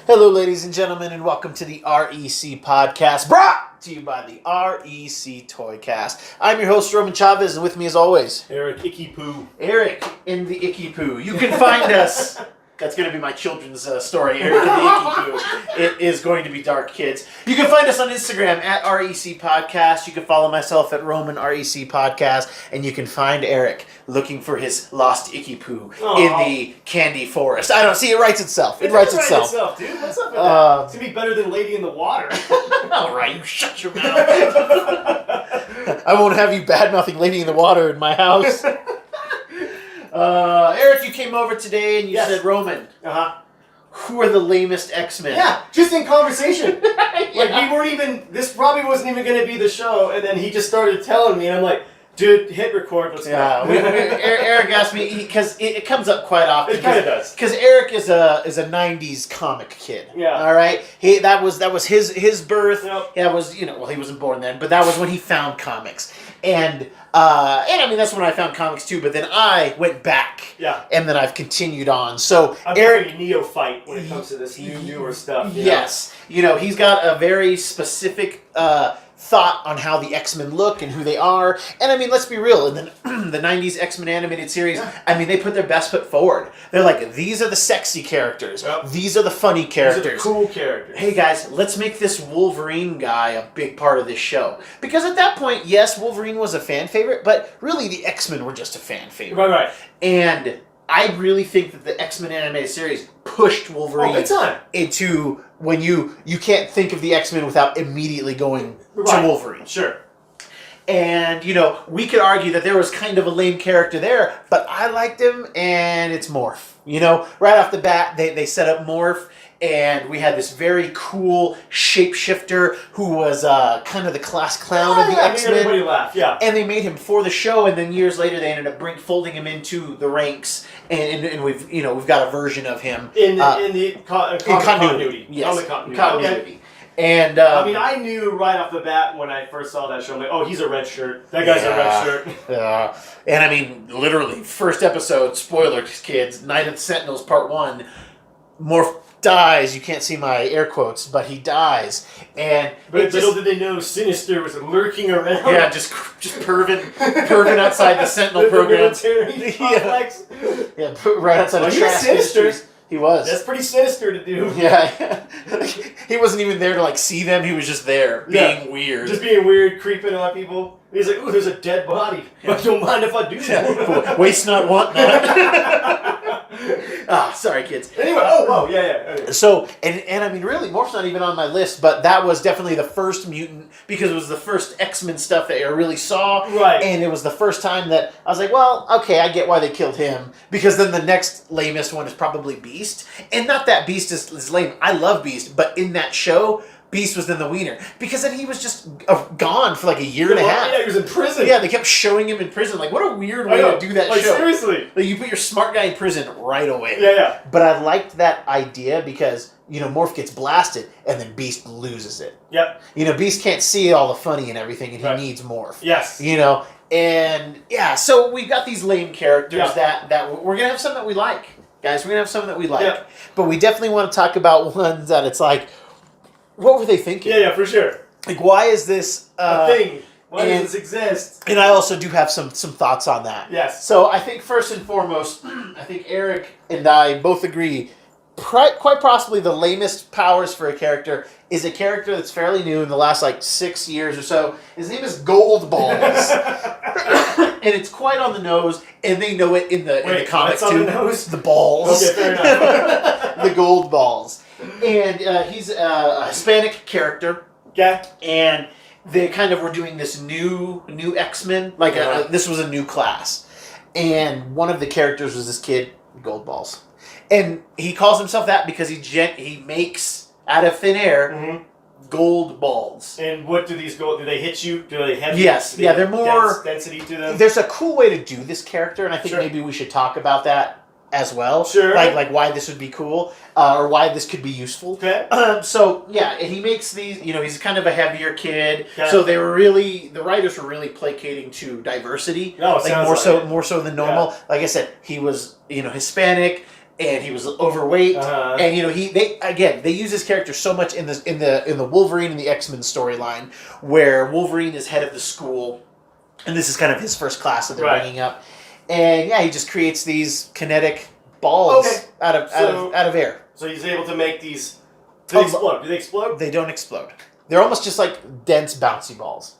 Hello, ladies and gentlemen, and welcome to the REC podcast, brought to you by the REC Toycast. I'm your host, Roman Chavez, and with me, as always, Erik Icky Poo. Eric in the Icky Poo. You can find us. That's going to be my children's story, Eric in the Icky Poo. It is going to be dark, kids. You can find us on Instagram at REC Podcast. You can follow myself at Roman REC Podcast. And you can find Eric looking for his lost Icky Poo in the candy forest. I don't see, it writes itself. It writes itself. Dude. What's up with that? It's going to be better than Lady in the Water. All right, you shut your mouth. I won't have you bad-mouthing Lady in the Water in my house. Eric, you came over today and you said, Roman, who are the lamest X-Men? Yeah, just in conversation. Like, we weren't even, this probably wasn't even going to be the show, and then he just started telling me, and I'm like, dude, hit record, let's go. Eric asked me, because it comes up quite often. It kind of does. Because Eric is a 90s comic kid. Yeah. All right? That was his birth. Yep. That was, he wasn't born then, but that was when he found comics. And I mean, that's when I found comics too, but then I went back. Yeah. And then I've continued on. So I'm Eric, a neophyte when it comes to this newer stuff. Yes. He's got a very specific thought on how the X-Men look and who they are. And I mean, let's be real, in the 90s X-Men animated series, I mean, they put their best foot forward. They're like, these are the sexy characters. Yep. These are the funny characters. These are the cool characters. Hey guys, let's make this Wolverine guy a big part of this show. Because at that point, yes, Wolverine was a fan favorite, but really the X-Men were just a fan favorite. Right. And I really think that the X-Men animated series pushed Wolverine into when you can't think of the X-Men without immediately going to Wolverine. Sure. And, we could argue that there was kind of a lame character there, but I liked him, and it's Morph. Right off the bat, they set up Morph, and we had this very cool shapeshifter who was kind of the class clown of the X-Men. Everybody laughed, yeah. And they made him for the show, and then years later they ended up folding him into the ranks, and we've got a version of him in the continuity. Yes, continuity. Okay. And I knew right off the bat when I first saw that show, I'm like, oh, he's a red shirt. That guy's a red shirt. And I mean, literally, first episode, spoilers, kids, Night of the Sentinels, Part 1, Morph dies. You can't see my air quotes, but he dies. But little did they know Sinister was lurking around. Yeah, just perving outside the Sentinel program. Military complex. Yeah, right outside of Trash Sinister. He was. That's pretty sinister to do. Yeah. He wasn't even there to see them. He was just there, being weird. Just being weird, creeping on people. He's like, ooh, there's a dead body. But don't mind if I do that. Waste not, want not. Sorry, kids. Anyway, yeah. Okay. So, and I mean, really, Morph's not even on my list, but that was definitely the first mutant, because it was the first X-Men stuff that I really saw. Right. And it was the first time that I was like, well, okay, I get why they killed him, because then the next lamest one is probably Beast. And not that Beast is lame. I love Beast, but in that show, Beast was then the wiener. Because then he was just gone for a year and a half. Yeah, he was in prison. Yeah, they kept showing him in prison. What a weird way to do that show. Seriously. You put your smart guy in prison right away. Yeah. But I liked that idea because, Morph gets blasted and then Beast loses it. Yep. Beast can't see all the funny and everything, and he needs Morph. Yes. And yeah, so we've got these lame characters that we're going to have some that we like. Guys, we're going to have some that we like. Yeah. But we definitely want to talk about ones that it's what were they thinking? Yeah, for sure. Why is this a thing? Why does this exist? And I also do have some thoughts on that. Yes. So I think first and foremost, I think Eric and I both agree, quite possibly the lamest powers for a character is a character that's fairly new in the last 6 years or so. His name is Gold Balls. And it's quite on the nose, and they know it in the comics too. On the nose? The balls. Okay, fair enough. The Gold Balls. And he's a Hispanic character. Yeah. And they kind of were doing this new X-Men. This was a new class. And one of the characters was this kid, Gold Balls. And he calls himself that because he makes, out of thin air, gold balls. And what do these do they hit you? Do they have they're more density to them? There's a cool way to do this character, and I think maybe we should talk about that as well. Sure. Like why this would be cool, or why this could be useful. Okay. And he makes these, he's kind of a heavier kid. Okay. So the writers were really placating to diversity. No, more so than normal. Yeah. Like I said, he was, Hispanic, and he was overweight, and you know they use his character so much in the Wolverine and the X-Men storyline, where Wolverine is head of the school, and this is kind of his first class that they're bringing up, and yeah, he just creates these kinetic balls out of air. So he's able to make these. Do they explode? Do they explode? They don't explode. They're almost just like dense, bouncy balls.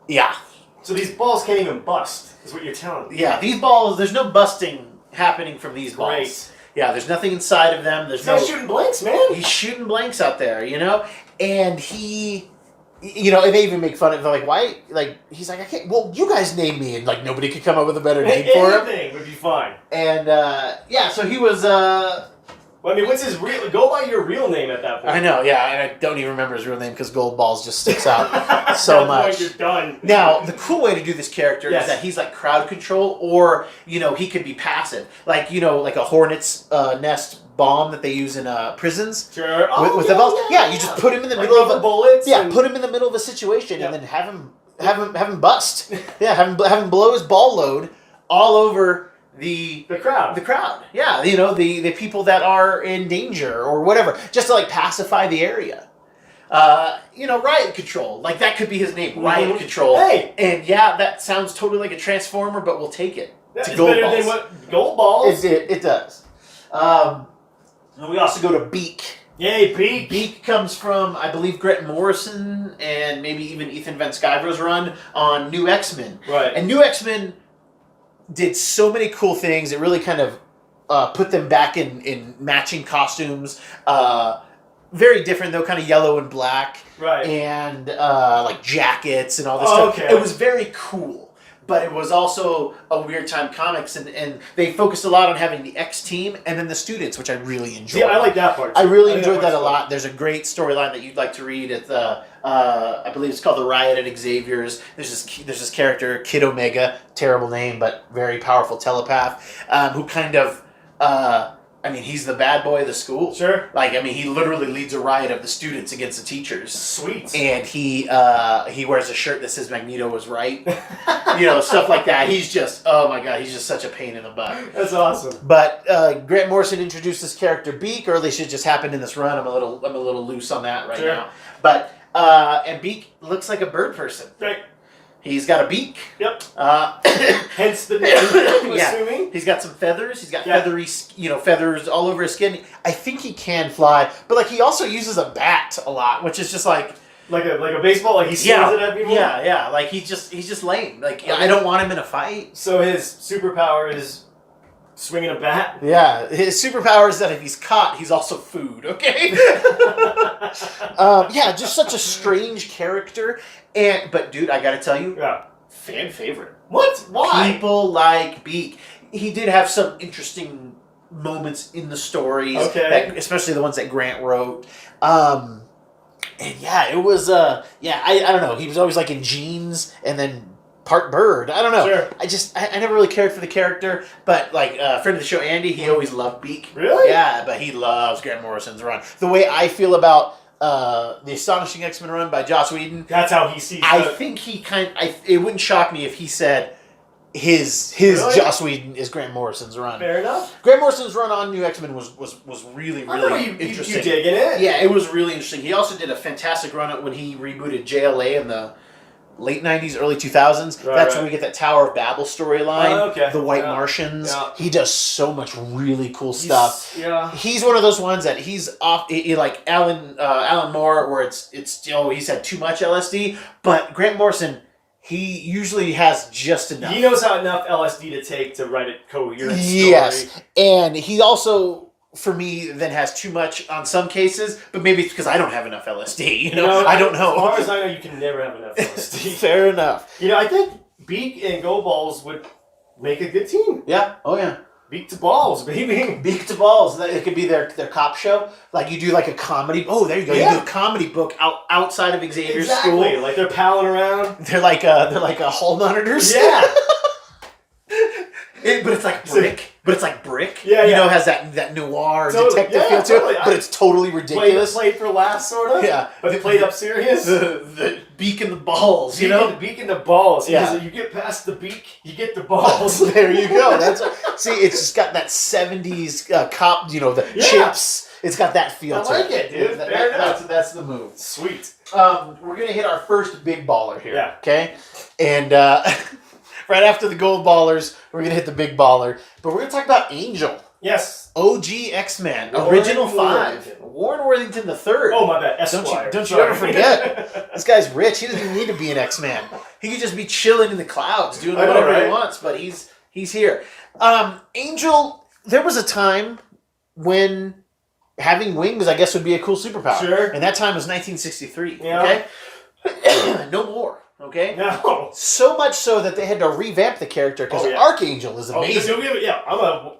Yeah. So these balls can't even bust, is what you're telling me. Yeah, these balls, there's no busting happening from these balls. Great. Yeah, there's nothing inside of them. There's He's shooting blanks, man. He's shooting blanks out there, you know? And he, you know, and they even make fun of him, like, why, like, he's like, I can't, well, you guys name me, and, like, nobody could come up with a better name for him. Anything would be fine. And, yeah, so he was, well, I mean, what's his real... Go by your real name at that point. I know, yeah, and I don't even remember his real name because Gold Balls just sticks out so much. You're done. Now, the cool way to do this character is that he's like crowd control, or, you know, he could be passive. Like, you know, like a hornet's nest bomb that they use in prisons. Sure. With the balls. Yeah, you just put him in the middle of a... bullets. Yeah, put him in the middle of a situation and then have him bust. Yeah, have him blow his ball load all over... The crowd, yeah, you know, the people that are in danger or whatever, just to like pacify the area. You know, Riot Control, like that could be his name, Riot Control. Hey, and yeah, that sounds totally like a Transformer, but we'll take it. It's better than what Gold Balls. It does. And we also go to Beak. Yay, Beak! Beak comes from, I believe, Grant Morrison and maybe even Ethan Van Sciver's run on New X-Men. Right. And New X-Men did so many cool things. It really kind of put them back in matching costumes. Very different though, kind of yellow and black. Right. And like jackets and all this stuff. Okay. It was very cool. But it was also a weird time comics, and they focused a lot on having the X team and then the students, which I really enjoyed. Yeah, I like that part. I really enjoyed that a lot. There's a great storyline that you'd like to read at the, I believe it's called the Riot at Xavier's. There's this character, Kid Omega, terrible name, but very powerful telepath, who kind of, I mean, he's the bad boy of the school. Sure. Like, I mean, he literally leads a riot of the students against the teachers. Sweet. And he wears a shirt that says Magneto was right. You know, stuff like that. He's just, oh my god, he's just such a pain in the butt. That's awesome. But Grant Morrison introduced this character Beak, or at least it just happened in this run. I'm a little loose on that right now. But and Beak looks like a bird person. Right. He's got a beak. Yep. Hence the name, I'm assuming. He's got some feathers. He's got feathery, feathers all over his skin. I think he can fly, but like he also uses a bat a lot, which is just like a baseball. Like he swings it at people. Yeah. Like he's just lame. Like I don't want him in a fight. So his superpower is swinging a bat. Yeah, his superpower is that if he's caught, he's also food. Okay. Yeah, just such a strange character. But dude, I gotta tell you, fan favorite. What? Why? People like Beak. He did have some interesting moments in the stories, especially the ones that Grant wrote. And yeah, it was. I don't know. He was always like in jeans and then part bird. I don't know. Sure. I never really cared for the character, but like friend of the show Andy, he always loved Beak. Really? Yeah, but he loves Grant Morrison's run. The way I feel about the Astonishing X-Men run by Joss Whedon. That's how he sees it. I think he it wouldn't shock me if he said his Joss Whedon is Grant Morrison's run. Fair enough. Grant Morrison's run on New X-Men was really interesting. You digging it? Yeah, it was really interesting. He also did a fantastic run when he rebooted JLA in the late 90s, early 2000s. That's when we get that Tower of Babel storyline. The White Martians. Yeah. He does so much really cool stuff. He's one of those ones that he's off, like Alan Moore, where he's had too much LSD. But Grant Morrison, he usually has just enough. He knows how enough LSD to take to write a coherent story. Yes, and he also, for me, then has too much on some cases, but maybe it's because I don't have enough LSD. You know, I don't know. As far as I know, you can never have enough LSD. Fair enough. You know, I think Beak and Gold Balls would make a good team. Yeah. Oh yeah. Beak to Balls, baby. Beak to Balls. It could be their cop show. Like you do like a comedy. Oh, there you go. Yeah. You do a comedy book outside of Xavier's school. Like they're palling around. They're like hall monitors. Yeah. But it's like brick. But it's like brick. Yeah, You know, it has that noir detective feel to it. But it's totally ridiculous. Played for laughs, sort of. Yeah. But they played up serious. The beak in the balls, you know? The beak in the balls. Yeah. You get past the beak, you get the balls. There you go. See, it's just got that 70s cop, the chips. It's got that feel I to like it, dude. That's the move. Sweet. We're going to hit our first big baller here. Yeah. Okay? And right after the gold ballers, we're going to hit the big baller. But we're going to talk about Angel. Yes. OG X-Men. Original 5. Warren Worthington III. Oh, my bad. Esquire. Don't you ever forget. This guy's rich. He doesn't even need to be an X-Man. He could just be chilling in the clouds, doing whatever he wants, but he's here. Angel, there was a time when having wings, I guess, would be a cool superpower. Sure. And that time was 1963. Yeah. Okay? No more. Okay? No. So much so that they had to revamp the character because Archangel is amazing.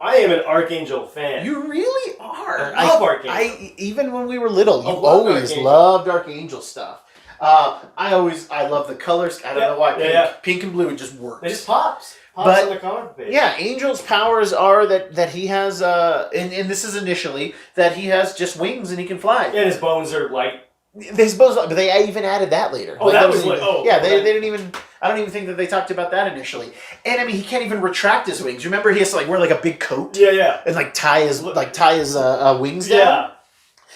I am an Archangel fan. You really are. I love Archangel. Even when we were little, you always loved Archangel stuff. I love the colors. I don't know why. Pink and blue just works. It just pops. But on the comic page. Yeah, Angel's powers are that he has, and this is initially, that he has just wings and he can fly. And his bones are light. But they even added that later. Oh, that was like, they didn't even. I don't even think that they talked about that initially. And I mean, he can't even retract his wings. Remember, he has to wear a big coat. Yeah. And tie his wings down. Yeah.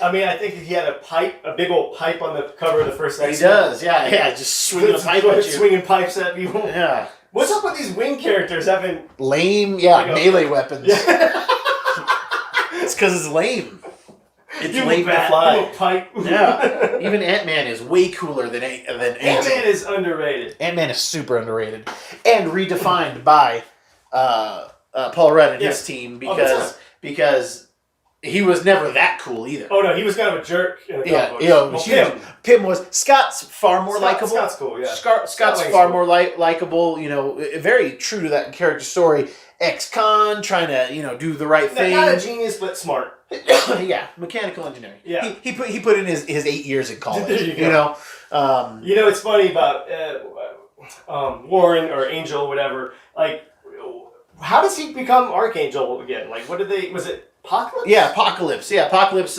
I mean, I think he had a big old pipe on the cover of the first X-Men. He does. Yeah, just swinging a pipe at you. Swinging pipes at people. Yeah. What's up with these wing characters having lame? Yeah, melee weapons. Yeah. It's because it's lame. It's lame to fly. Pipe. Yeah. Even Ant-Man is way cooler than Angel. Ant-Man is underrated. Ant-Man is super underrated. And redefined by Paul Rudd and his team because he was never that cool either. Oh no, he was kind of a jerk in the comic Pym was. Scott's far more likable. Scott's cool, yeah. Scott's far more likable, very true to that character story. Ex-con, trying to, do the right thing. Not a genius, but smart. Yeah, mechanical engineering. Yeah. He put in his 8 years in college. There you go. It's funny about Warren or Angel, whatever. How does he become Archangel again? Was it Apocalypse? Yeah, Apocalypse. Yeah, Apocalypse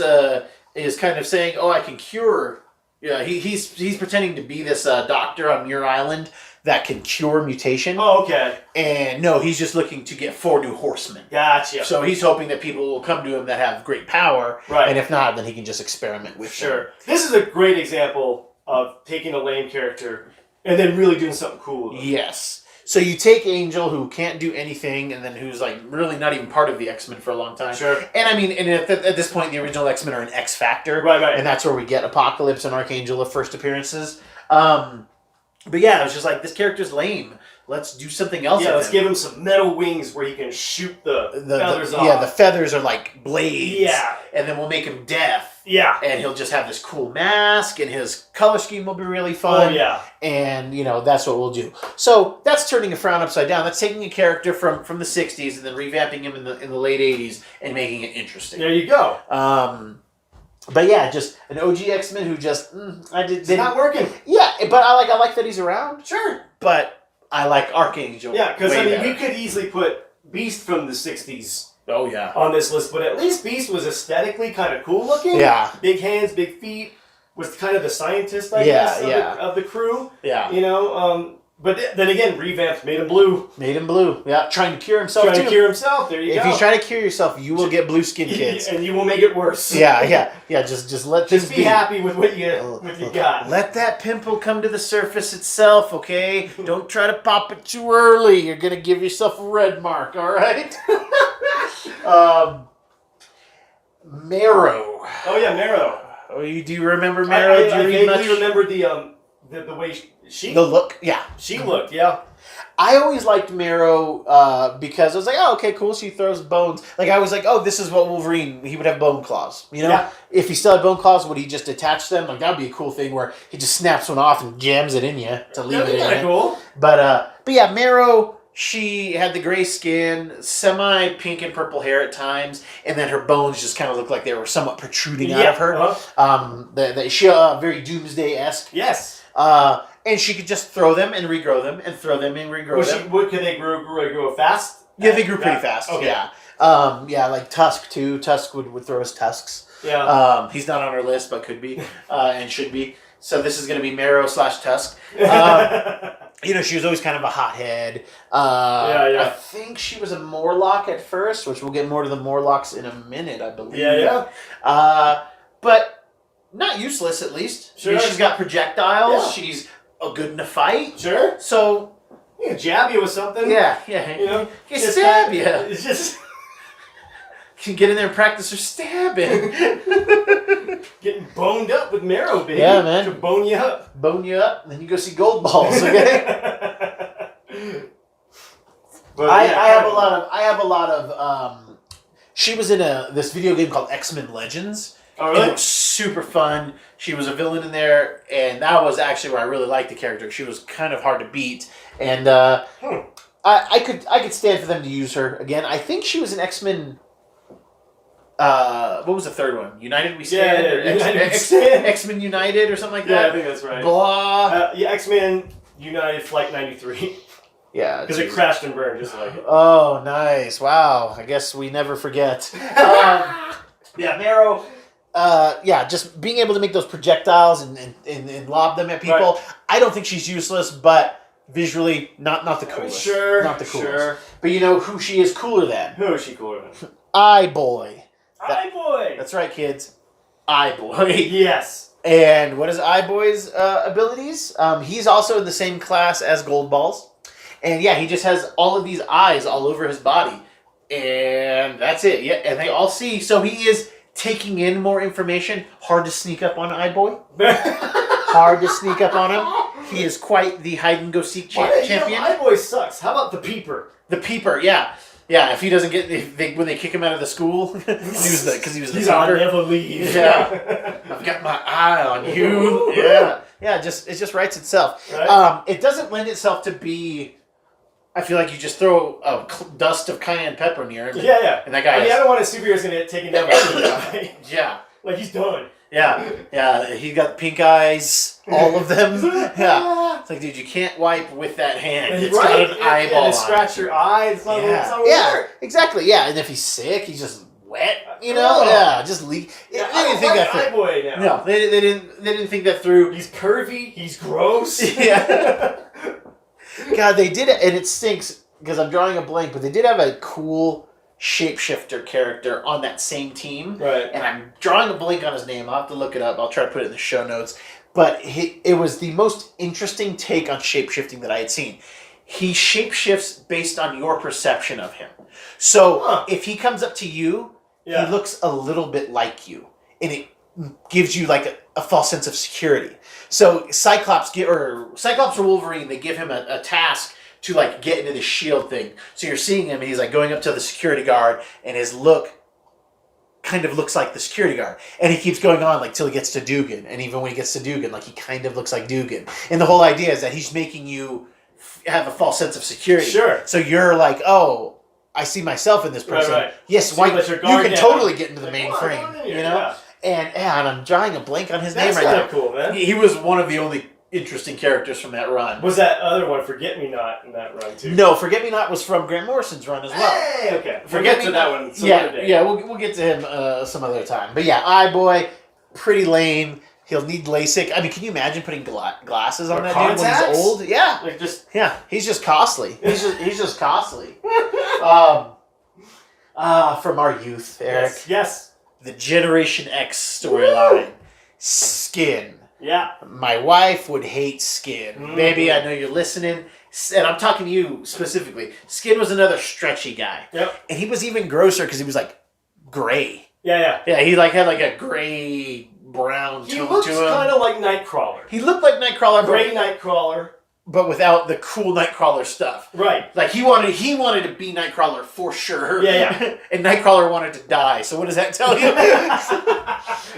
is kind of saying, "Oh, I can cure." Yeah, he's pretending to be this doctor on Muir Island that can cure mutation. Oh, okay. And no, he's just looking to get 4 new horsemen. Gotcha. So he's hoping that people will come to him that have great power. Right. And if not, then he can just experiment with them. This is a great example of taking a lame character and then really doing something cool with it. Yes. So you take Angel, who can't do anything, and then who's really not even part of the X-Men for a long time. Sure. And I mean, at this point, the original X-Men are an X Factor. Right. And that's where we get Apocalypse and Archangel of first appearances. But yeah, it was just this character's lame. Let's do something else. Yeah, let's give him some metal wings where he can shoot the feathers off. Yeah, the feathers are like blades. Yeah. And then we'll make him deaf. Yeah. And he'll just have this cool mask, and his color scheme will be really fun. Oh, yeah. And, that's what we'll do. So that's turning a frown upside down. That's taking a character from the 60s and then revamping him in the late 80s and making it interesting. There you go. But yeah, just an OG X-Men who just it's not working. Yeah, but I like that he's around. Sure. But I like Archangel. Yeah, because we could easily put Beast from the 60s. Oh yeah. On this list, but at least Beast was aesthetically kind of cool looking. Yeah. Big hands, big feet. Was kind of the scientist, I guess, of the crew. Yeah. But then again, revamped, made him blue. Yeah, trying to cure himself. There you go. If you try to cure yourself, you will get blue skin, kids, and you will make it worse. Yeah. Just be happy with what you got. Let that pimple come to the surface itself, okay? Don't try to pop it too early. You're gonna give yourself a red mark. All right. Marrow. Oh yeah, Marrow. Oh, do you remember Marrow? I vaguely remember the way she the look. Yeah, she looked. Yeah. I always liked Marrow because I was like, oh, okay, cool. She throws bones. I was like, oh, this is what Wolverine. He would have bone claws. Yeah. If he still had bone claws, would he just attach them? That'd be a cool thing where he just snaps one off and jams it in you to leave it in. That'd be cool. But yeah, Marrow. She had the gray skin, semi-pink and purple hair at times, and then her bones just kind of looked like they were somewhat protruding out of her. Uh-huh. She very Doomsday-esque. Yes. And she could just throw them and regrow them and throw them and regrow them. Could they grow fast? Yeah, they grew pretty fast. Okay. Yeah. Like Tusk, too. Tusk would throw his tusks. Yeah. He's not on our list, but could be and should be. So this is going to be Marrow / Tusk. You know, she was always kind of a hothead. I think she was a Morlock at first, which we'll get more to the Morlocks in a minute, I believe. But not useless, at least. Sure. I mean, she's got projectiles. Yeah. She's good in a fight. Sure. So... You can jab you with something. Yeah. You know? Can stab you. It's just... Can get in there and practice her stabbing. Getting boned up with Marrow, baby. Yeah, man. To bone you up. Bone you up, and then you go see Gold Balls, okay? But, I have a lot of she was in this video game called X-Men Legends. Oh, really? It was super fun. She was a villain in there, and that was actually where I really liked the character. She was kind of hard to beat, and I could stand for them to use her again. I think she was an X-Men. What was the third one? United We Stand? X-Men United or something like that? Yeah, I think that's right. Blah. X-Men United Flight 93. Yeah. Because it crashed and burned just like it. Oh, nice. Wow. I guess we never forget. Marrow. Just being able to make those projectiles and lob them at people. Right. I don't think she's useless, but visually, not the coolest. Sure. Not the coolest. Sure. But you know who she is cooler than? Who is she cooler than? Eye-Boy. Eye-Boy! That's right, kids. Eye-Boy. Yes. And what is Eye-Boy's abilities? He's also in the same class as Gold Balls. And yeah, he just has all of these eyes all over his body. And that's it. Yeah, and they all see. So he is taking in more information. Hard to sneak up on Eye-Boy. Hard to sneak up on him. He is quite the hide-and-go-seek champion. You know, Eye-Boy sucks. How about the Peeper? The Peeper, yeah. Yeah, if he doesn't get... when they kick him out of the school, because he was the He's Peeper. on never leave. Yeah. I've got my eye on you. Yeah. Yeah, it just writes itself. Right? It doesn't lend itself to be... I feel like you just throw a dust of cayenne pepper near him. Yeah. And that guy I don't want a superhero's going to get taken down by the guy. Yeah. Like, he's done. Yeah. He got pink eyes, all of them. Yeah. It's like, dude, you can't wipe with that hand. It's got an eyeball on it. Scratch your eye. It's not exactly. Yeah, and if he's sick, he's just wet. You know? Yeah, just leak. Yeah, they didn't think that through. Eye-Boy now. No, they didn't think that through. He's pervy. He's gross. Yeah. God, they did it, and it stinks because I'm drawing a blank, but they did have a cool shapeshifter character on that same team. Right. And I'm drawing a blank on his name. I'll have to look it up. I'll try to put it in the show notes. But it was the most interesting take on shapeshifting that I had seen. He shapeshifts based on your perception of him. So if he comes up to you, he looks a little bit like you. And it gives you like a false sense of security. So Cyclops or Wolverine, they give him a task to like get into the shield thing. So you're seeing him, and he's like going up to the security guard, and his look kind of looks like the security guard. And he keeps going on like till he gets to Dugan. And even when he gets to Dugan, like he kind of looks like Dugan. And the whole idea is that he's making you have a false sense of security. Sure. So you're like, oh, I see myself in this person. Right. Yes, you can totally get into the mainframe. You know? Yeah. And I'm drawing a blank on his name right now. That's kind of cool, man. He was one of the only interesting characters from that run. Was that other one, Forget-Me-Not, in that run, too? No, Forget-Me-Not was from Grant Morrison's run as well. Hey, okay. Forget to that one some other day. Yeah, we'll get to him some other time. But yeah, Eye-Boy, pretty lame. He'll need LASIK. I mean, can you imagine putting glasses on that dude when he's old? Yeah. He's just costly. He's just costly. From our youth, Eric. Yes. The Generation X storyline. Skin. Yeah. My wife would hate Skin. Mm. Baby, I know you're listening. And I'm talking to you specifically. Skin was another stretchy guy. Yep. And he was even grosser because he was like gray. Yeah. Yeah, he like had like a gray brown tone to him. He looks kind of like Nightcrawler. He looked like Nightcrawler. Gray Nightcrawler. But without the cool Nightcrawler stuff. Right. Like he wanted to be Nightcrawler for sure. Yeah. And Nightcrawler wanted to die. So what does that tell you?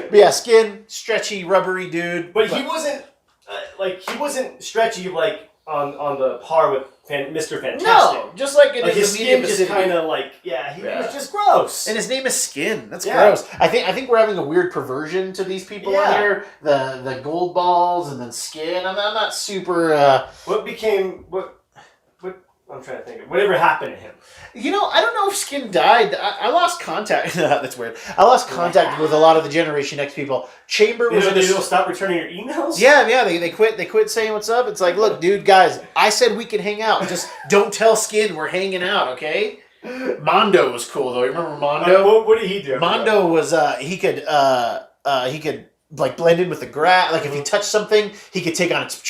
But yeah, Skin, stretchy, rubbery dude. But he wasn't he wasn't stretchy like on the par with Mr. Fantastic. No, just like in his skin just kind of like he was just gross. And his name is Skin. That's gross. I think we're having a weird perversion to these people on here. The Gold Balls and then Skin. I'm not super. What became I'm trying to think of whatever happened to him. You know, I don't know if Skin died. I lost contact. That's weird. I lost contact with a lot of the Generation X people. Chamber was. They don't stop returning your emails. Yeah. They quit. They quit saying what's up. It's like, look, dude, guys. I said we could hang out. Just don't tell Skin we're hanging out, okay? Mondo was cool though. You remember Mondo? What did he do? Mondo was he could like blend in with the grass. Like if he touched something, he could take on its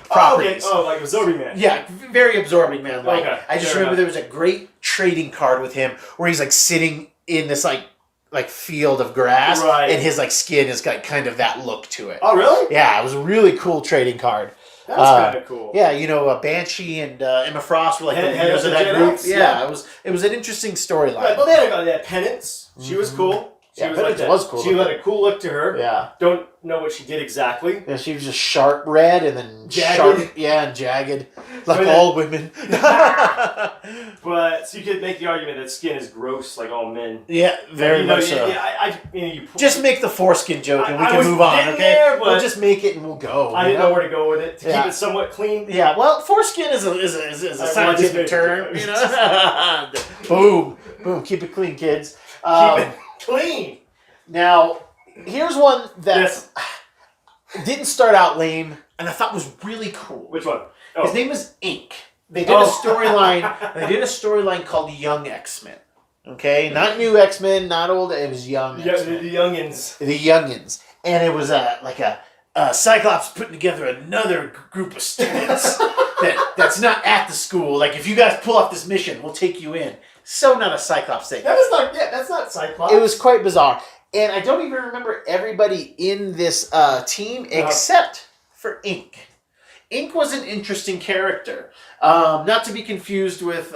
properties. Oh, like Absorbing Man. Yeah, very Absorbing Man. Like I just remember there was a great trading card with him where he's like sitting in this like field of grass, and his like skin is got kind of that look to it. Oh, really? Yeah, it was a really cool trading card. That's kind of cool. Yeah, you know, Banshee and Emma Frost were like the leaders of that group. Yeah, it was an interesting storyline. Right, well, they had Penance. She was cool. Penance was cool. She had a cool look to her. Yeah. Don't know what she did exactly. Yeah, she was just sharp red and then jagged. And jagged, like all women. But so you could make the argument that Skin is gross, like all men. Yeah, very much so. You just make the foreskin joke and we can move on, okay? We'll just make it and we'll go. I didn't know where to go with it to keep it somewhat clean. Yeah, well, foreskin is a scientific term, you know. Boom, keep it clean, kids. Keep it clean. Now, here's one that didn't start out lame, and I thought was really cool. Which one? Oh. His name was Ink. They did a storyline. They did a storyline called Young X-Men. Okay, not new X-Men, not old. It was Young X-Men. The youngins. The youngins, and it was like a Cyclops putting together another group of students that's not at the school. Like, if you guys pull off this mission, we'll take you in. So not a Cyclops thing. That's not Cyclops. It was quite bizarre. And I don't even remember everybody in this team except for Ink. Ink was an interesting character. Not to be confused with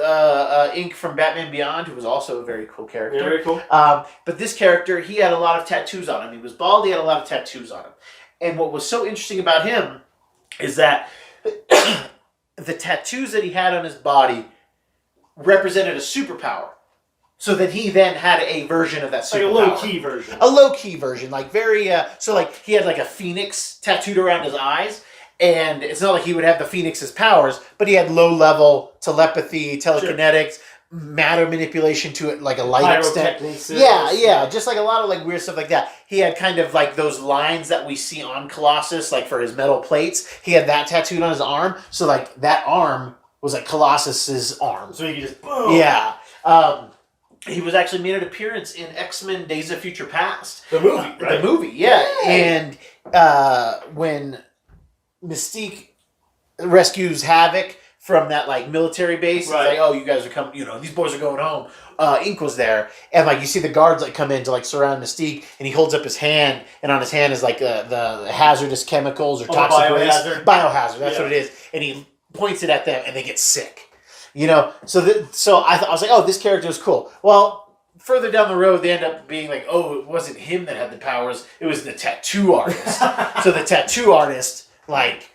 Ink from Batman Beyond, who was also a very cool character. Yeah, very cool. But this character, he had a lot of tattoos on him. He was bald, he had a lot of tattoos on him. And what was so interesting about him is that the tattoos that he had on his body represented a superpower. So that he then had a version of that superpower. Like a low-key version. A low-key version. Like very, so like he had like a phoenix tattooed around his eyes. And it's not like he would have the phoenix's powers, but he had low-level telepathy, telekinetics, matter manipulation to it, like a light extent. Yeah, just like a lot of like weird stuff like that. He had kind of like those lines that we see on Colossus, like for his metal plates. He had that tattooed on his arm. So like that arm was like Colossus's arm. So he could just boom. Yeah. He was actually made an appearance in X-Men Days of Future Past. The movie, right? The movie, yeah. And when Mystique rescues Havoc from that like military base, it's like, oh, you guys are coming, you know, these boys are going home. Ink was there, and like you see the guards like come in to like surround Mystique, and he holds up his hand, and on his hand is like the hazardous chemicals or toxic waste. Biohazard, that's what it is. And he points it at them, and they get sick. You know, so I was like, oh, this character is cool. Well, further down the road, they end up being like, oh, it wasn't him that had the powers; it was the tattoo artist. So the tattoo artist, like,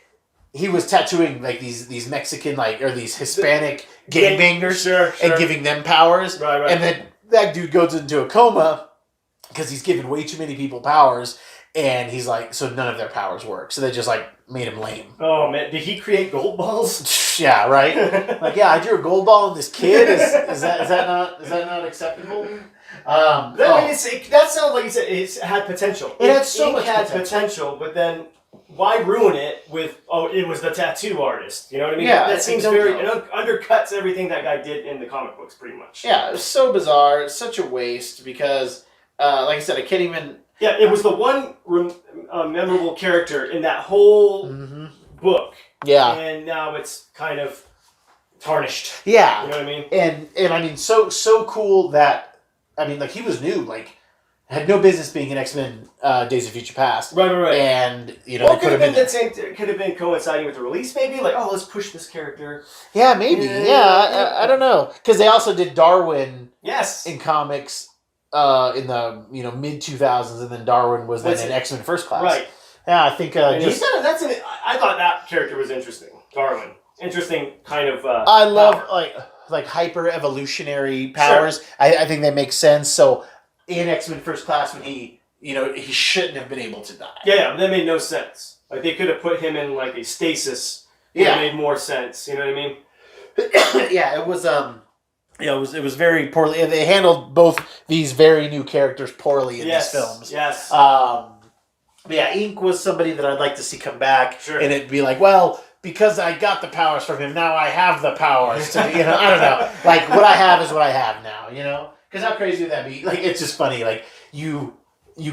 he was tattooing like these Mexican or these Hispanic gangbangers and giving them powers. Right. And then that dude goes into a coma because he's given way too many people powers. And he's like, so none of their powers work. So they just like made him lame. Oh man, did he create gold balls? Yeah, right. Like, yeah, I drew a gold ball on this kid. Is that not acceptable? That sounds like you said it had potential. It had so much potential, but then why ruin it with it was the tattoo artist? You know what I mean? Yeah, that seems it undercuts everything that guy did in the comic books pretty much. Yeah, it was so bizarre. It's such a waste because, like I said, I can't even. Yeah, it was the one memorable character in that whole book. Yeah. And now it's kind of tarnished. Yeah. You know what I mean? And I mean, so cool that, I mean, like, he was new, like, had no business being in X-Men Days of Future Past. Right. And, you know, could have been coinciding with the release, maybe? Like, oh, let's push this character. Yeah, maybe. I don't know. Because they also did Darwin in comics. In the mid 2000s, and then Darwin was then in X-Men First Class. Right. Yeah, I think. I thought that character was interesting. Darwin, interesting kind of. I love like hyper evolutionary powers. Sure. I think they make sense. So in X-Men First Class, when he shouldn't have been able to die. Yeah, that made no sense. Like they could have put him in like a stasis. It made more sense. You know what I mean? Yeah, it was it was very poorly. They handled both these very new characters poorly in these films. Yes. But yeah, Ink was somebody that I'd like to see come back, Sure. and it'd be like, well, because I got the powers from him, now I have the powers to, I don't know, like what I have is what I have now, because how crazy would that be? Like, it's just funny, like you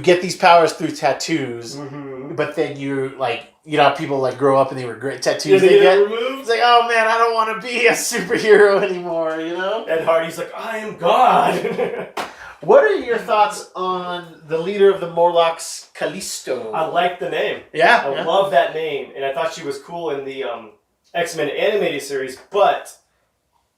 get these powers through tattoos, but then you like, how people like grow up and they regret tattoos they get. Removed. It's like, oh man, I don't want to be a superhero anymore, And Hardy's like, I am God. What are your thoughts on the leader of the Morlocks, Callisto? I like the name. Yeah. I love that name, and I thought she was cool in the X-Men animated series, but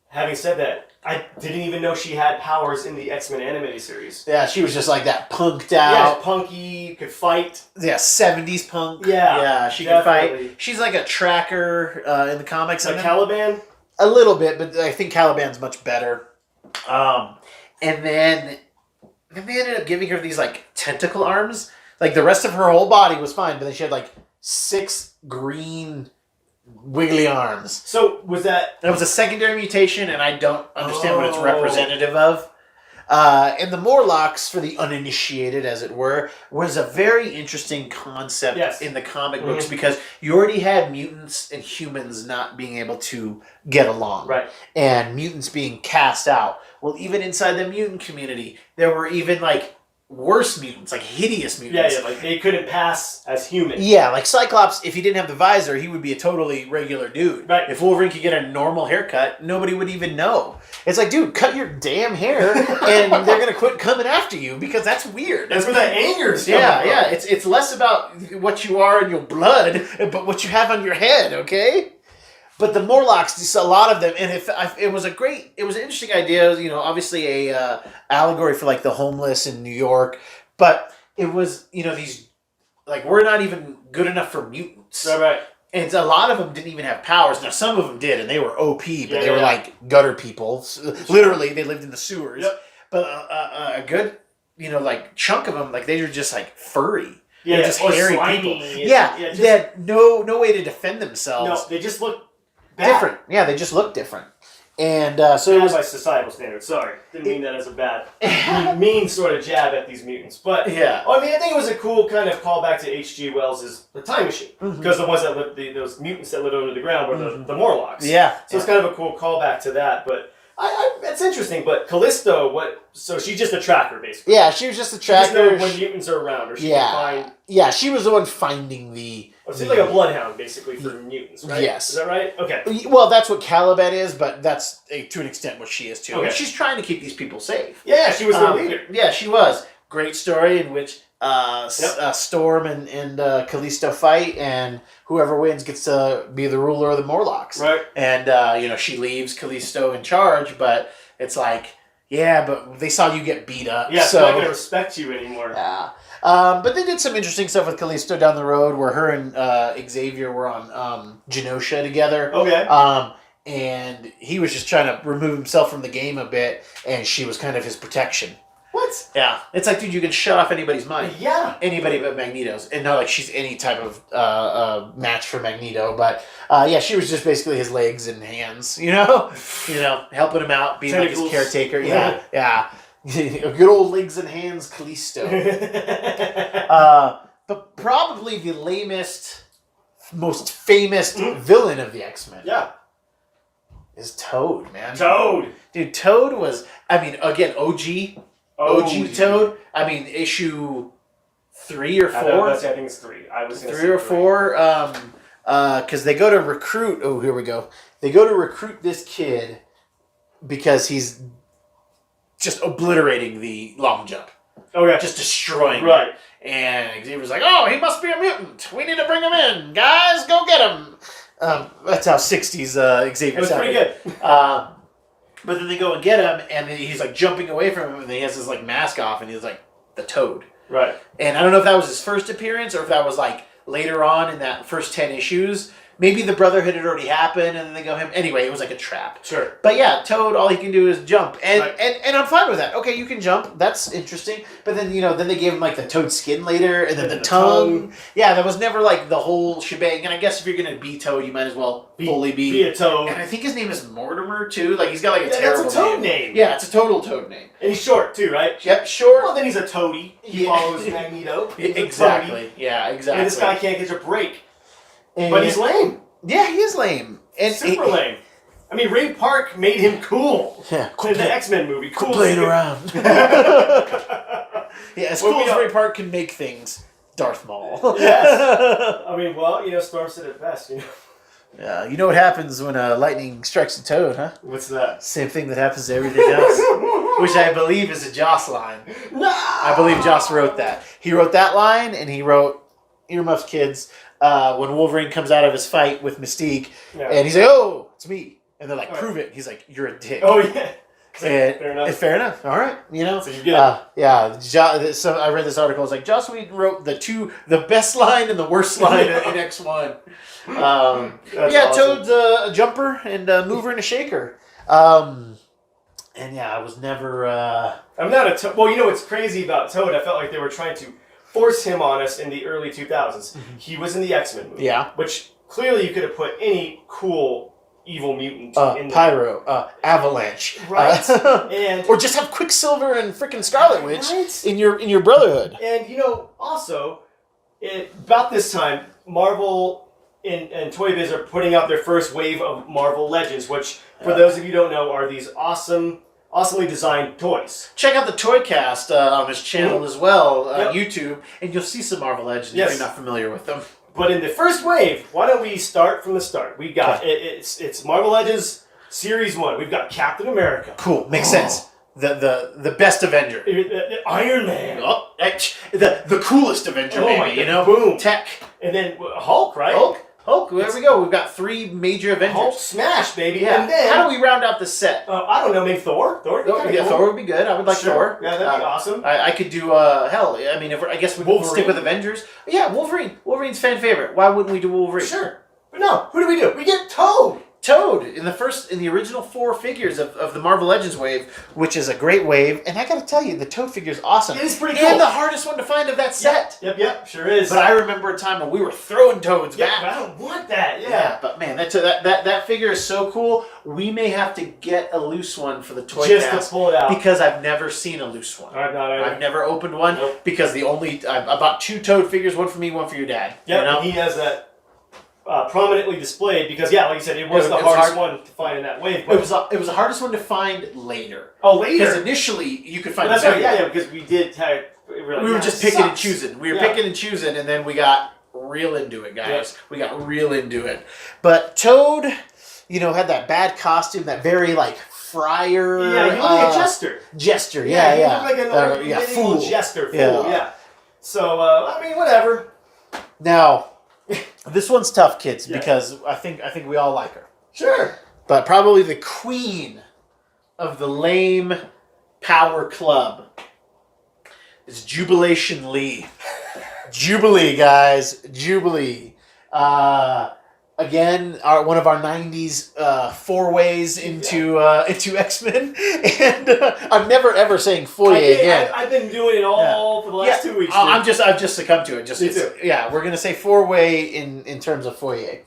having said that, I didn't even know she had powers in the X-Men animated series. Yeah, she was just like that punked out. Yeah, punky, could fight. Yeah, 70s punk. Yeah, yeah, she definitely. could fight. She's like a tracker in the comics. Like Caliban? A little bit, but I think Caliban's much better. And then they ended up giving her these like tentacle arms. Like the rest of her whole body was fine, but then she had like 6 green wiggly arms. So was that... That was a secondary mutation, and I don't understand what it's representative of. And the Morlocks, for the uninitiated, as it were, was a very interesting concept in the comic books because you already had mutants and humans not being able to get along. Right. And mutants being cast out. Well, even inside the mutant community, there were even like worse mutants, like hideous mutants. Yeah, like they couldn't pass as human. Yeah, like Cyclops, if he didn't have the visor, he would be a totally regular dude. Right. If Wolverine could get a normal haircut, nobody would even know. It's like, dude, cut your damn hair, and they're gonna quit coming after you because that's weird. That's where that anger's coming from. Yeah. It's less about what you are in your blood, but what you have on your head. Okay. But the Morlocks, just a lot of them, and it was an interesting idea. Obviously a allegory for like the homeless in New York, but it was these like we're not even good enough for mutants. Right. And a lot of them didn't even have powers. Now some of them did, and they were OP, but they were like gutter people. Literally, they lived in the sewers. Yep. But a good like chunk of them, like they were just like furry. Yeah, just or hairy slimy. people. Yeah, they had no way to defend themselves. No, they just look bad. Different. Yeah, they just look different. And so it was by societal standards. Sorry, didn't mean that as a bad, mean sort of jab at these mutants. But yeah, I mean, I think it was a cool kind of callback to H.G. Wells' The Time Machine, because the ones that lived, those mutants that lived under the ground were the Morlocks. Yeah, so it's kind of a cool callback to that. But it's interesting. But Callisto, so she's just a tracker, basically. Yeah, she was just a tracker. She just knows when mutants are around, or she can find. Yeah, she was the one finding the. She's like a bloodhound, basically, for mutants, right? Yes. Is that right? Okay. Well, that's what Caliban is, but that's to an extent what she is too. Okay. She's trying to keep these people safe. Yeah, she was their leader. Yeah, she was. Great story in which Storm and Callisto fight, and whoever wins gets to be the ruler of the Morlocks. Right. And she leaves Callisto in charge, but it's like, yeah, but they saw you get beat up. Yeah, so they're not going to respect you anymore. Yeah. But they did some interesting stuff with Callisto down the road, where her and Xavier were on Genosha together. Okay. And he was just trying to remove himself from the game a bit, and she was kind of his protection. What? Yeah. It's like, dude, you can shut off anybody's mind. Yeah. Anybody but Magneto's. And not like she's any type of match for Magneto, but she was just basically his legs and hands, helping him out, being like his caretaker. Yeah. Yeah. Good old legs and hands, Callisto. But probably the lamest, most famous villain of the X-Men. Yeah. Is Toad, man. Toad. Dude, Toad was, again, OG Toad. Issue 3 or 4. I think it's 3. I was 3 or 4. Because they go to recruit. Oh, here we go. They go to recruit this kid because he's just obliterating the long jump. Oh, yeah. Just destroying it. And Xavier's like, oh, he must be a mutant. We need to bring him in. Guys, go get him. That's how 60s Xavier sounded. It was pretty good. But then they go and get him, and he's like jumping away from him, and he has his like mask off, and he's like the Toad. Right. And I don't know if that was his first appearance, or if that was like later on in that first 10 issues, maybe the Brotherhood had already happened, and then they go him. Anyway, it was like a trap. Sure. But yeah, Toad, all he can do is jump, and Right. and I'm fine with that. Okay, you can jump. That's interesting. But then then they gave him like the Toad skin later, and then the tongue. Yeah, that was never like the whole shebang. And I guess if you're gonna be Toad, you might as well fully be a Toad. And I think his name is Mortimer too. Like he's got like a Yeah, terrible that's a Toad name. Yeah, it's a total Toad name. And he's short too, right? Yep, short. Well, then he's a toady. He follows Magneto. He's a Exactly. toady. Yeah, exactly. And this guy can't get a break. And But he's lame. Yeah, he is lame. And Super lame. I mean, Ray Park made him cool. Yeah, In the X-Men movie. Cool. playing around. Yeah, as cool as Ray Park can make things, Darth Maul. Yes. I mean, well, Storm said it best, Yeah, you know what happens when lightning strikes a Toad, huh? What's that? Same thing that happens to everything else. Which I believe is a Joss line. No! I believe Joss wrote that. He wrote that line, and he wrote Earmuffs Kids when Wolverine comes out of his fight with Mystique, and he's like, "Oh, it's me," and they're like, "Prove it." He's like, "You're a dick." Oh yeah. And, fair enough. Fair enough. All right, So you get it. So I read this article. It's like Joss Whedon wrote the best line and the worst line in X1. Awesome. Toad's a jumper and a mover and a shaker. And yeah, I was never. I'm not a Toad. Well, what's crazy about Toad? I felt like they were trying to force him on us in the early 2000s. He was in the X-Men movie. Yeah. Which clearly you could have put any cool evil mutant in there. Pyro, Avalanche, Right. And or just have Quicksilver and freaking Scarlet Witch Right. in your Brotherhood. And also, about this time, Marvel and Toy Biz are putting out their first wave of Marvel Legends, which, for those of you who don't know, are these awesomely designed toys. Check out the Toy Cast on his channel as well, YouTube, and you'll see some Marvel Legends if you're not familiar with them. But in the first wave, why don't we start from the start? We got it's Marvel Legends Series 1. We've got Captain America. Cool, makes sense. The best Avenger. Iron Man. Oh, the coolest Avenger, maybe, Boom. Tech. And then Hulk, right? Hulk, there we go. We've got 3 major Avengers. Hulk smash, baby. Yeah. And then, how do we round out the set? I don't know, maybe Thor? Thor would be good. I would like Thor. Yeah, that'd be awesome. I could do, hell, I mean, I guess we'll stick with Avengers. Yeah, Wolverine. Wolverine's fan favorite. Why wouldn't we do Wolverine? Sure. But no, who do? We get Toad. Toad in the original 4 figures of the Marvel Legends wave, which is a great wave, and I gotta tell you, the Toad figure is awesome. It is pretty cool. And the hardest one to find of that set. Yep, sure is. But I remember a time when we were throwing Toads back. I don't want that. Yeah, but man, that figure is so cool. We may have to get a loose one for the Toy Just Cast to pull it out, because I've never seen a loose one. I've not either. I've never opened one because I bought 2 Toad figures, one for me, one for your dad. Yeah, and he has that prominently displayed because, like you said, it was the hardest one to find in that wave. But it was the hardest one to find later. Oh, later? Because initially you could find. That's right. Yeah, because we did. We were just picking and choosing. We were picking and choosing, and then we got real into it, guys. Yep. We got real into it. But Toad, had that bad costume, that very friar. Yeah, he looked like a jester. Jester, He looked like an medieval jester. Fool. Yeah. So whatever. Now. This one's tough, kids, because I think we all like her. Sure. But probably the queen of the lame power club is Jubilation Lee. Jubilee, guys. Jubilee. Again, one of our 90s four-ways into X-Men. And I'm never, ever saying foyer again. I've been doing it all for the last 2 weeks. I've just succumbed to it. Me too. Yeah, we're going to say four-way in terms of foyer.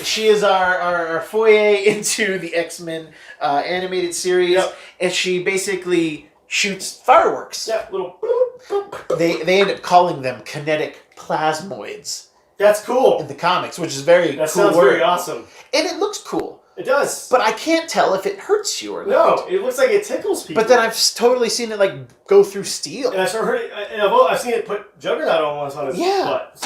She is our foyer into the X-Men animated series. Yep. And she basically shoots fireworks. Yeah, little boop, boop. They end up calling them kinetic plasmoids. That's cool. In the comics, which is very cool. That sounds very awesome. And it looks cool. It does. But I can't tell if it hurts you or not. No, it looks like it tickles people. But then I've totally seen it go through steel. And I've seen it put Juggernaut on his butt.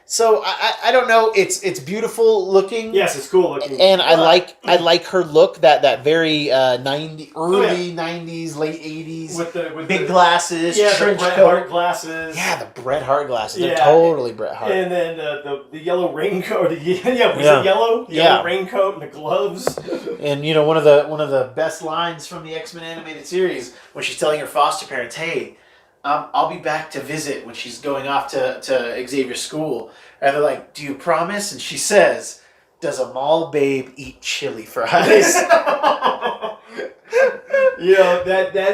So I don't know. It's beautiful looking. Yes, it's cool looking. And I like her look, that very 90s, late 80s with big glasses, trench the Bret coat. Hart glasses. Yeah, the Bret Hart glasses. They're totally Bret Hart. And then the yellow raincoat. Was it yellow? The yellow raincoat and the gloves. And one of the best lines from the X-Men animated series when she's telling her foster parents, "Hey, I'll be back to visit when she's going off to Xavier's school. And they're like, do you promise? And she says, does a mall babe eat chili fries? That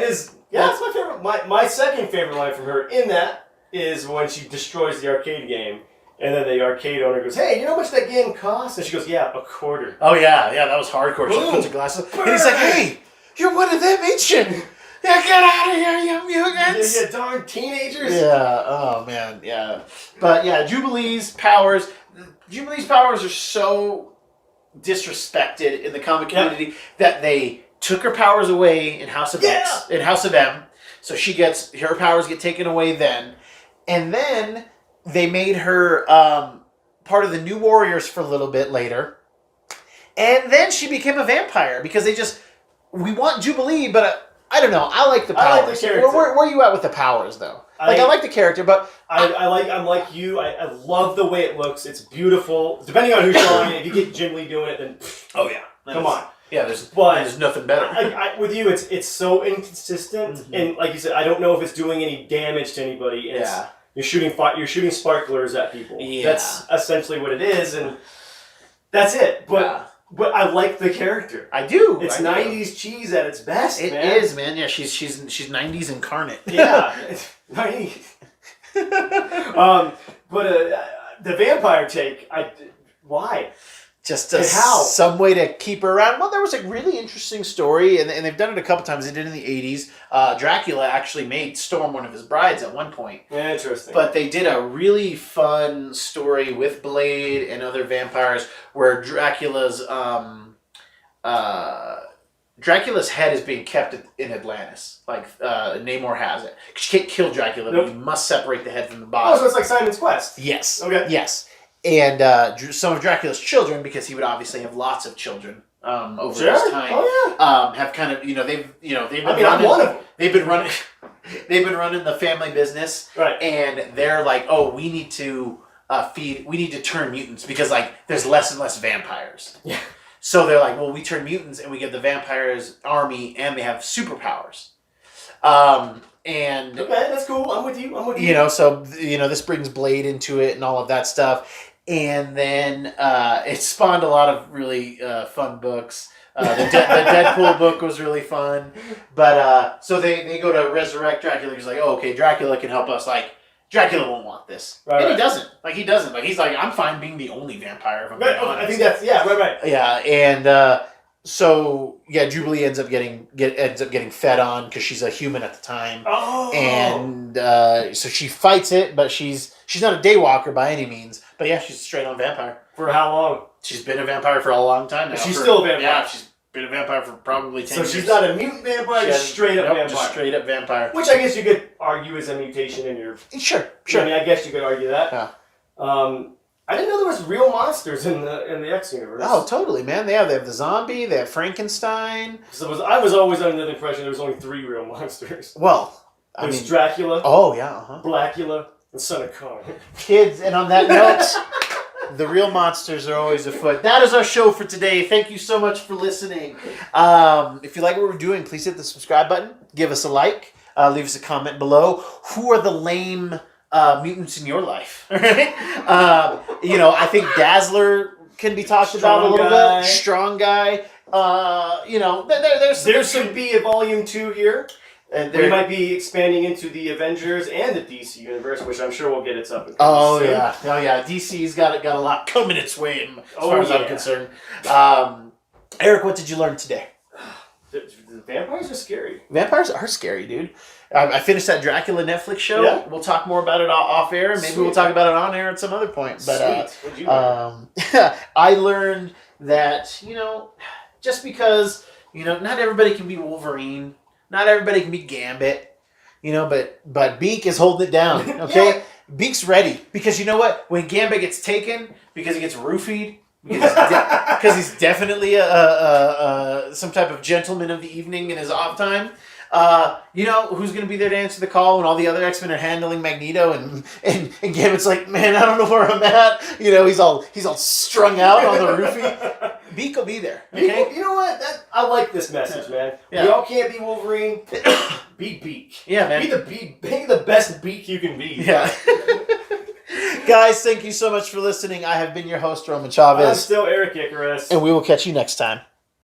is... Yeah, that's my favorite. My second favorite line from her in that is when she destroys the arcade game. And then the arcade owner goes, hey, you know how much that game costs? And she goes, yeah, $0.25. Oh, yeah, that was hardcore. She puts her glasses on. And he's like, hey, you're one of them, ain't you? Yeah, get out of here, you mutants! You darn teenagers! Yeah, oh man, yeah. But yeah, Jubilee's powers are so disrespected in the comic community that they took her powers away in House of X, in House of M. So her powers get taken away then. And then they made her part of the New Warriors for a little bit later. And then she became a vampire because we want Jubilee, but I don't know. I like the powers. I like the character. Where are you at with the powers, though? I like the character, but I'm like you. I love the way it looks. It's beautiful. Depending on who's drawing it, if you get Jim Lee doing it, then come on. Yeah, there's nothing better. With you, it's so inconsistent, and like you said, I don't know if it's doing any damage to anybody. And you're shooting sparklers at people. Yeah. That's essentially what it is, and that's it. But I like the character. I do. It's 90s cheese at its best, man. It is, man. Yeah, she's 90s incarnate. Yeah. 90s. But the vampire take, why? Just some way to keep her around. Well, there was a really interesting story, and they've done it a couple times. They did it in the 80s. Dracula actually made Storm one of his brides at one point. Yeah, interesting. But they did a really fun story with Blade and other vampires where Dracula's head is being kept in Atlantis. Like, Namor has it. You can't kill Dracula, but you must separate the head from the body. Oh, so it's like Simon's Quest. Yes. Okay. Yes. And some of Dracula's children, because he would obviously have lots of children over his time, have kind of they've been I'm one of them. They've been running the family business, right? And they're like, oh, we need to turn mutants because like there's less and less vampires. Yeah. So they're like, well, we turn mutants and we give the vampires army and they have superpowers. And okay, that's cool. I'm with you. So this brings Blade into it and all of that stuff. And then it spawned a lot of really fun books. The Deadpool book was really fun. But so they go to resurrect Dracula. He's like, oh, okay, Dracula can help us. Like, Dracula won't want this. Right, and he doesn't. Like, he doesn't. Like, he's like, I'm fine being the only vampire if I'm being honest. I think that's, right. Yeah, and so Jubilee ends up getting fed on because she's a human at the time. Oh. And so she fights it, but she's not a daywalker by any means. But yeah, she's a straight on vampire. For how long? She's been a vampire for a long time now. She's still a vampire. Yeah, she's been a vampire for probably 10 years. So she's not a mutant vampire, just straight up vampire. Just straight up vampire. Which I guess you could argue is a mutation in your... Sure. I mean, I guess you could argue that. Yeah. I didn't know there was real monsters in the X universe. Oh, totally, man. They have the zombie, they have Frankenstein. So I was always under the impression there was only 3 real monsters. Well, There's Dracula. Oh, yeah. Blackula, and Son of Kong. Kids, and on that note, the real monsters are always afoot. That is our show for today. Thank you so much for listening. If you like what we're doing, please hit the subscribe button. Give us a like. Leave us a comment below. Who are the lame mutants in your life? I think Dazzler can be talked about a little bit. Strong guy. There should be a volume 2 here. And we might be expanding into the Avengers and the DC universe, which I'm sure will get its up and coming soon. Yeah. DC's got a lot coming its way, as far as I'm concerned. Eric, what did you learn today? The vampires are scary. Vampires are scary, dude. I finished that Dracula Netflix show. Yeah. We'll talk more about it off air. Maybe we'll talk about it on air at some other point. But What'd you learn? I learned that just because not everybody can be Wolverine. Not everybody can be Gambit, but Beak is holding it down, okay? Yeah. Beak's ready, because you know what? When Gambit gets taken, because he gets roofied, because he's definitely some type of gentleman of the evening in his off time, who's going to be there to answer the call when all the other X-Men are handling Magneto, and Gambit's like, man, I don't know where I'm at. He's all strung out on the roofie. Beak will be there. Okay. You know what? I like this message, man. Yeah. We all can't be Wolverine. Be Beak. Yeah, man. Be the best Beak you can be. Yeah. Guys, thank you so much for listening. I have been your host, Roman I'm Chavez. still Eric Icarus. And we will catch you next time.